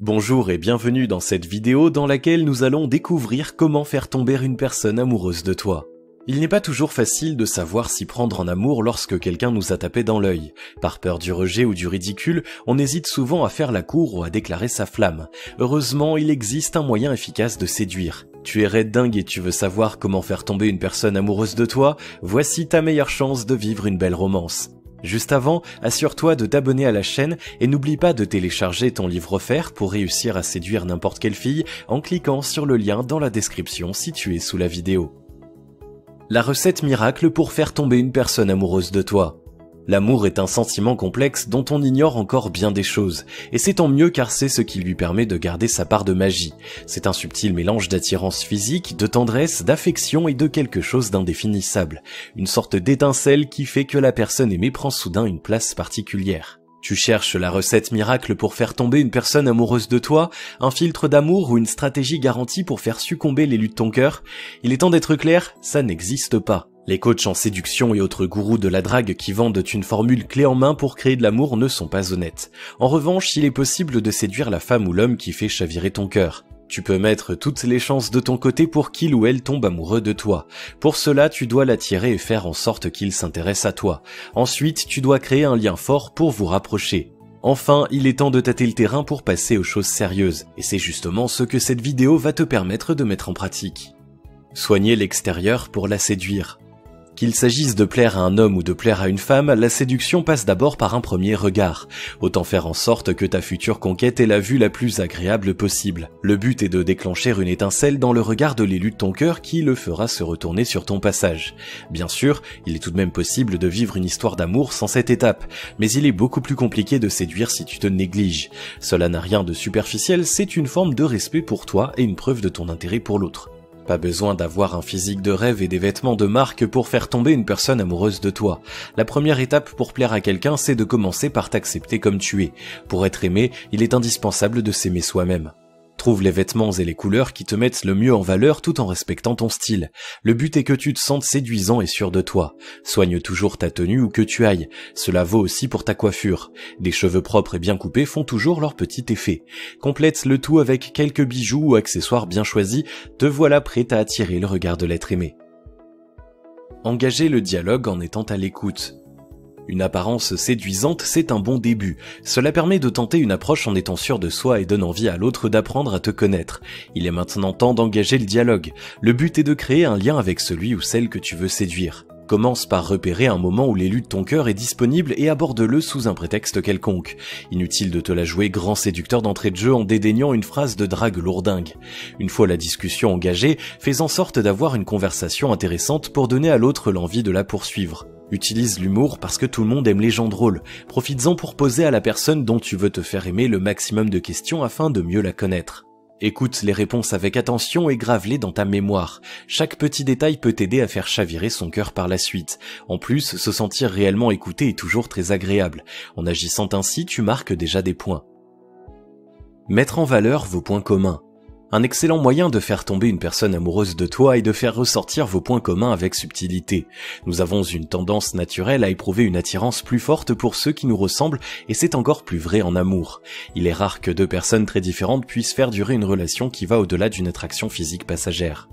Bonjour et bienvenue dans cette vidéo dans laquelle nous allons découvrir comment faire tomber une personne amoureuse de toi. Il n'est pas toujours facile de savoir s'y prendre en amour lorsque quelqu'un nous a tapé dans l'œil. Par peur du rejet ou du ridicule, on hésite souvent à faire la cour ou à déclarer sa flamme. Heureusement, il existe un moyen efficace de séduire. Tu es raide dingue et tu veux savoir comment faire tomber une personne amoureuse de toi? Voici ta meilleure chance de vivre une belle romance. Juste avant, assure-toi de t'abonner à la chaîne et n'oublie pas de télécharger ton livre offert pour réussir à séduire n'importe quelle fille en cliquant sur le lien dans la description situé sous la vidéo. La recette miracle pour faire tomber une personne amoureuse de toi. L'amour est un sentiment complexe dont on ignore encore bien des choses, et c'est tant mieux car c'est ce qui lui permet de garder sa part de magie. C'est un subtil mélange d'attirance physique, de tendresse, d'affection et de quelque chose d'indéfinissable. Une sorte d'étincelle qui fait que la personne aimée prend soudain une place particulière. Tu cherches la recette miracle pour faire tomber une personne amoureuse de toi, un filtre d'amour ou une stratégie garantie pour faire succomber l'élu de ton cœur? Il est temps d'être clair, ça n'existe pas. Les coachs en séduction et autres gourous de la drague qui vendent une formule clé en main pour créer de l'amour ne sont pas honnêtes. En revanche, il est possible de séduire la femme ou l'homme qui fait chavirer ton cœur. Tu peux mettre toutes les chances de ton côté pour qu'il ou elle tombe amoureux de toi. Pour cela, tu dois l'attirer et faire en sorte qu'il s'intéresse à toi. Ensuite, tu dois créer un lien fort pour vous rapprocher. Enfin, il est temps de tâter le terrain pour passer aux choses sérieuses. Et c'est justement ce que cette vidéo va te permettre de mettre en pratique. Soigner l'extérieur pour la séduire. Qu'il s'agisse de plaire à un homme ou de plaire à une femme, la séduction passe d'abord par un premier regard. Autant faire en sorte que ta future conquête ait la vue la plus agréable possible. Le but est de déclencher une étincelle dans le regard de l'élu de ton cœur qui le fera se retourner sur ton passage. Bien sûr, il est tout de même possible de vivre une histoire d'amour sans cette étape, mais il est beaucoup plus compliqué de séduire si tu te négliges. Cela n'a rien de superficiel, c'est une forme de respect pour toi et une preuve de ton intérêt pour l'autre. Pas besoin d'avoir un physique de rêve et des vêtements de marque pour faire tomber une personne amoureuse de toi. La première étape pour plaire à quelqu'un, c'est de commencer par t'accepter comme tu es. Pour être aimé, il est indispensable de s'aimer soi-même. Trouve les vêtements et les couleurs qui te mettent le mieux en valeur tout en respectant ton style. Le but est que tu te sentes séduisant et sûr de toi. Soigne toujours ta tenue où que tu ailles. Cela vaut aussi pour ta coiffure. Des cheveux propres et bien coupés font toujours leur petit effet. Complète le tout avec quelques bijoux ou accessoires bien choisis. Te voilà prêt à attirer le regard de l'être aimé. Engagez le dialogue en étant à l'écoute. Une apparence séduisante, c'est un bon début. Cela permet de tenter une approche en étant sûr de soi et donne envie à l'autre d'apprendre à te connaître. Il est maintenant temps d'engager le dialogue. Le but est de créer un lien avec celui ou celle que tu veux séduire. Commence par repérer un moment où l'élu de ton cœur est disponible et aborde-le sous un prétexte quelconque. Inutile de te la jouer grand séducteur d'entrée de jeu en dédaignant une phrase de drague lourdingue. Une fois la discussion engagée, fais en sorte d'avoir une conversation intéressante pour donner à l'autre l'envie de la poursuivre. Utilise l'humour parce que tout le monde aime les gens drôles. Profites-en pour poser à la personne dont tu veux te faire aimer le maximum de questions afin de mieux la connaître. Écoute les réponses avec attention et grave-les dans ta mémoire. Chaque petit détail peut t'aider à faire chavirer son cœur par la suite. En plus, se sentir réellement écouté est toujours très agréable. En agissant ainsi, tu marques déjà des points. Mettre en valeur vos points communs. Un excellent moyen de faire tomber une personne amoureuse de toi est de faire ressortir vos points communs avec subtilité. Nous avons une tendance naturelle à éprouver une attirance plus forte pour ceux qui nous ressemblent et c'est encore plus vrai en amour. Il est rare que deux personnes très différentes puissent faire durer une relation qui va au-delà d'une attraction physique passagère.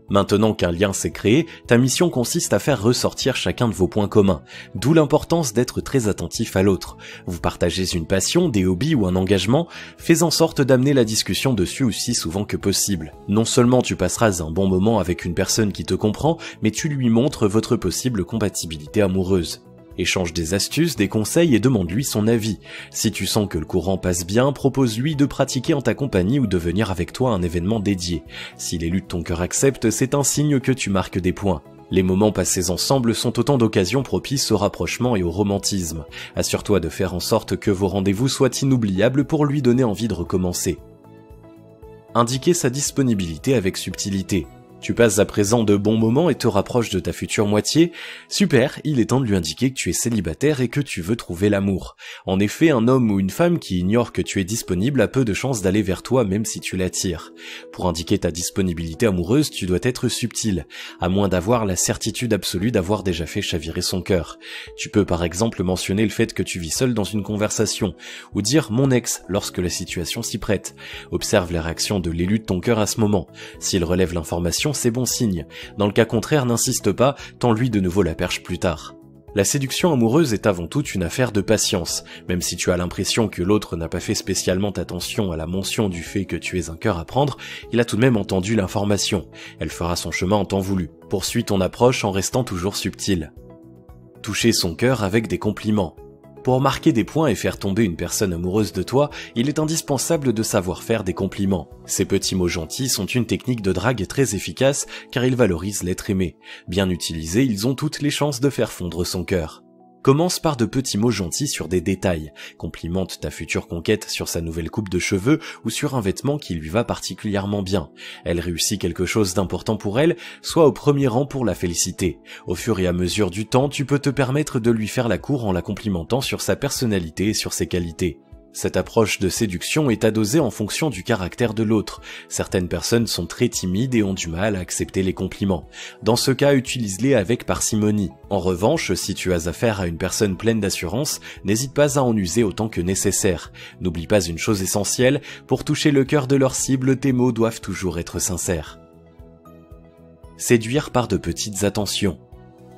Maintenant qu'un lien s'est créé, ta mission consiste à faire ressortir chacun de vos points communs, d'où l'importance d'être très attentif à l'autre. Vous partagez une passion, des hobbies ou un engagement, fais en sorte d'amener la discussion dessus aussi souvent que possible. Non seulement tu passeras un bon moment avec une personne qui te comprend, mais tu lui montres votre possible compatibilité amoureuse. Échange des astuces, des conseils et demande-lui son avis. Si tu sens que le courant passe bien, propose-lui de pratiquer en ta compagnie ou de venir avec toi à un événement dédié. Si l'élu de ton cœur accepte, c'est un signe que tu marques des points. Les moments passés ensemble sont autant d'occasions propices au rapprochement et au romantisme. Assure-toi de faire en sorte que vos rendez-vous soient inoubliables pour lui donner envie de recommencer. Indiquer sa disponibilité avec subtilité. Tu passes à présent de bons moments et te rapproches de ta future moitié. Super, il est temps de lui indiquer que tu es célibataire et que tu veux trouver l'amour. En effet, un homme ou une femme qui ignore que tu es disponible a peu de chances d'aller vers toi même si tu l'attires. Pour indiquer ta disponibilité amoureuse, tu dois être subtil, à moins d'avoir la certitude absolue d'avoir déjà fait chavirer son cœur. Tu peux par exemple mentionner le fait que tu vis seul dans une conversation, ou dire « mon ex » lorsque la situation s'y prête. Observe la réaction de l'élu de ton cœur à ce moment. S'il relève l'information, c'est bon signe. Dans le cas contraire, n'insiste pas, tends-lui de nouveau la perche plus tard. La séduction amoureuse est avant tout une affaire de patience. Même si tu as l'impression que l'autre n'a pas fait spécialement attention à la mention du fait que tu es un cœur à prendre, il a tout de même entendu l'information. Elle fera son chemin en temps voulu. Poursuis ton approche en restant toujours subtil. Toucher son cœur avec des compliments. Pour marquer des points et faire tomber une personne amoureuse de toi, il est indispensable de savoir faire des compliments. Ces petits mots gentils sont une technique de drague très efficace car ils valorisent l'être aimé. Bien utilisés, ils ont toutes les chances de faire fondre son cœur. Commence par de petits mots gentils sur des détails. Complimente ta future conquête sur sa nouvelle coupe de cheveux ou sur un vêtement qui lui va particulièrement bien. Elle réussit quelque chose d'important pour elle, sois au premier rang pour la féliciter. Au fur et à mesure du temps, tu peux te permettre de lui faire la cour en la complimentant sur sa personnalité et sur ses qualités. Cette approche de séduction est à doser en fonction du caractère de l'autre. Certaines personnes sont très timides et ont du mal à accepter les compliments. Dans ce cas, utilise-les avec parcimonie. En revanche, si tu as affaire à une personne pleine d'assurance, n'hésite pas à en user autant que nécessaire. N'oublie pas une chose essentielle, pour toucher le cœur de leur cible, tes mots doivent toujours être sincères. Séduire par de petites attentions.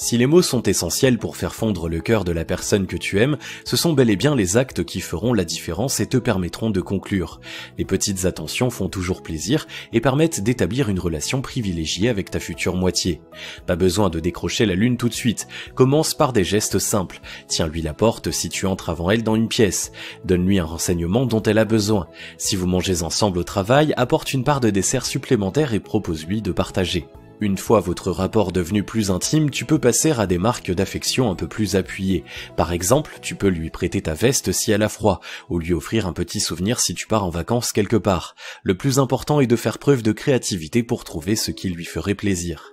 Si les mots sont essentiels pour faire fondre le cœur de la personne que tu aimes, ce sont bel et bien les actes qui feront la différence et te permettront de conclure. Les petites attentions font toujours plaisir et permettent d'établir une relation privilégiée avec ta future moitié. Pas besoin de décrocher la lune tout de suite. Commence par des gestes simples. Tiens-lui la porte si tu entres avant elle dans une pièce. Donne-lui un renseignement dont elle a besoin. Si vous mangez ensemble au travail, apporte une part de dessert supplémentaire et propose-lui de partager. Une fois votre rapport devenu plus intime, tu peux passer à des marques d'affection un peu plus appuyées. Par exemple, tu peux lui prêter ta veste si elle a froid, ou lui offrir un petit souvenir si tu pars en vacances quelque part. Le plus important est de faire preuve de créativité pour trouver ce qui lui ferait plaisir.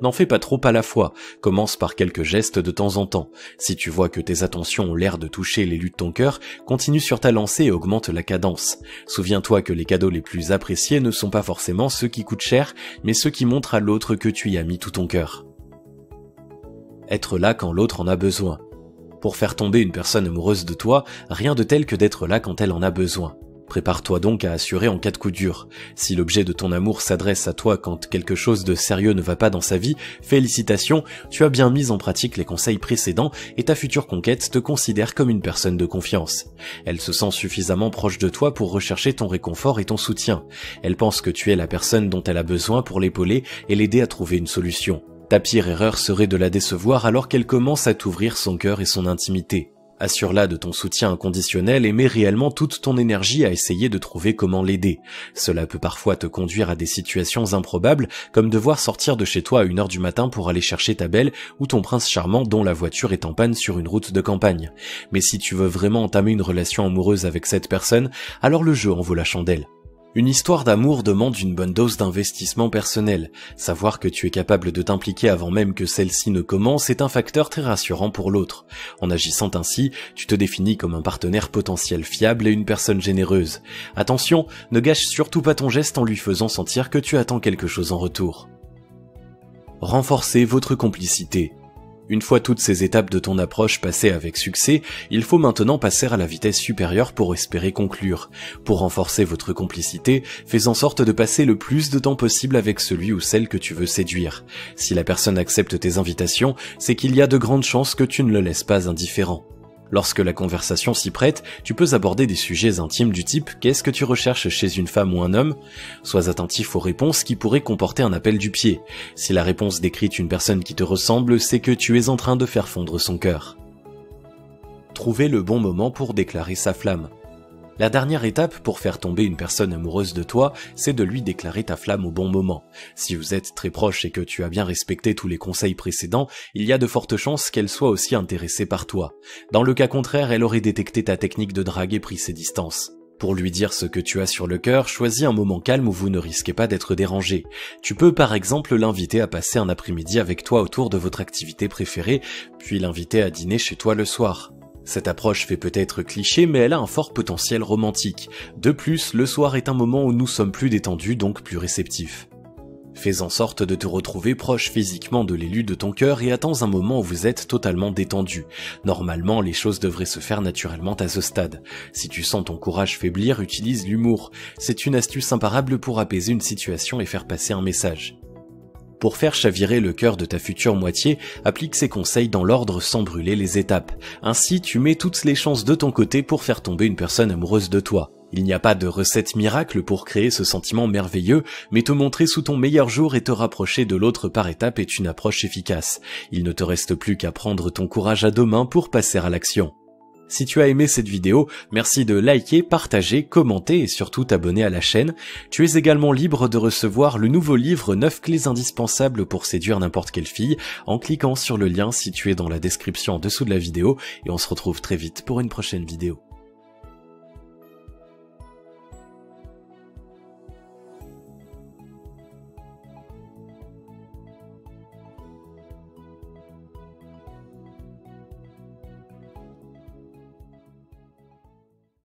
N'en fais pas trop à la fois, commence par quelques gestes de temps en temps. Si tu vois que tes attentions ont l'air de toucher l'élu de ton cœur, continue sur ta lancée et augmente la cadence. Souviens-toi que les cadeaux les plus appréciés ne sont pas forcément ceux qui coûtent cher, mais ceux qui montrent à l'autre que tu y as mis tout ton cœur. Être là quand l'autre en a besoin. Pour faire tomber une personne amoureuse de toi, rien de tel que d'être là quand elle en a besoin. Prépare-toi donc à assurer en cas de coup dur. Si l'objet de ton amour s'adresse à toi quand quelque chose de sérieux ne va pas dans sa vie, félicitations, tu as bien mis en pratique les conseils précédents et ta future conquête te considère comme une personne de confiance. Elle se sent suffisamment proche de toi pour rechercher ton réconfort et ton soutien. Elle pense que tu es la personne dont elle a besoin pour l'épauler et l'aider à trouver une solution. Ta pire erreur serait de la décevoir alors qu'elle commence à t'ouvrir son cœur et son intimité. Assure-la de ton soutien inconditionnel et mets réellement toute ton énergie à essayer de trouver comment l'aider. Cela peut parfois te conduire à des situations improbables, comme devoir sortir de chez toi à 1h du matin pour aller chercher ta belle ou ton prince charmant dont la voiture est en panne sur une route de campagne. Mais si tu veux vraiment entamer une relation amoureuse avec cette personne, alors le jeu en vaut la chandelle. Une histoire d'amour demande une bonne dose d'investissement personnel. Savoir que tu es capable de t'impliquer avant même que celle-ci ne commence est un facteur très rassurant pour l'autre. En agissant ainsi, tu te définis comme un partenaire potentiel fiable et une personne généreuse. Attention, ne gâche surtout pas ton geste en lui faisant sentir que tu attends quelque chose en retour. Renforcez votre complicité. Une fois toutes ces étapes de ton approche passées avec succès, il faut maintenant passer à la vitesse supérieure pour espérer conclure. Pour renforcer votre complicité, fais en sorte de passer le plus de temps possible avec celui ou celle que tu veux séduire. Si la personne accepte tes invitations, c'est qu'il y a de grandes chances que tu ne le laisses pas indifférent. Lorsque la conversation s'y prête, tu peux aborder des sujets intimes du type « Qu'est-ce que tu recherches chez une femme ou un homme ?» Sois attentif aux réponses qui pourraient comporter un appel du pied. Si la réponse décrit une personne qui te ressemble, c'est que tu es en train de faire fondre son cœur. Trouver le bon moment pour déclarer sa flamme. La dernière étape pour faire tomber une personne amoureuse de toi, c'est de lui déclarer ta flamme au bon moment. Si vous êtes très proche et que tu as bien respecté tous les conseils précédents, il y a de fortes chances qu'elle soit aussi intéressée par toi. Dans le cas contraire, elle aurait détecté ta technique de drague et pris ses distances. Pour lui dire ce que tu as sur le cœur, choisis un moment calme où vous ne risquez pas d'être dérangé. Tu peux par exemple l'inviter à passer un après-midi avec toi autour de votre activité préférée, puis l'inviter à dîner chez toi le soir. Cette approche fait peut-être cliché, mais elle a un fort potentiel romantique. De plus, le soir est un moment où nous sommes plus détendus, donc plus réceptifs. Fais en sorte de te retrouver proche physiquement de l'élu de ton cœur et attends un moment où vous êtes totalement détendu. Normalement, les choses devraient se faire naturellement à ce stade. Si tu sens ton courage faiblir, utilise l'humour. C'est une astuce imparable pour apaiser une situation et faire passer un message. Pour faire chavirer le cœur de ta future moitié, applique ces conseils dans l'ordre sans brûler les étapes. Ainsi, tu mets toutes les chances de ton côté pour faire tomber une personne amoureuse de toi. Il n'y a pas de recette miracle pour créer ce sentiment merveilleux, mais te montrer sous ton meilleur jour et te rapprocher de l'autre par étapes est une approche efficace. Il ne te reste plus qu'à prendre ton courage à deux mains pour passer à l'action. Si tu as aimé cette vidéo, merci de liker, partager, commenter et surtout t'abonner à la chaîne. Tu es également libre de recevoir le nouveau livre 9 clés indispensables pour séduire n'importe quelle fille en cliquant sur le lien situé dans la description en dessous de la vidéo et on se retrouve très vite pour une prochaine vidéo.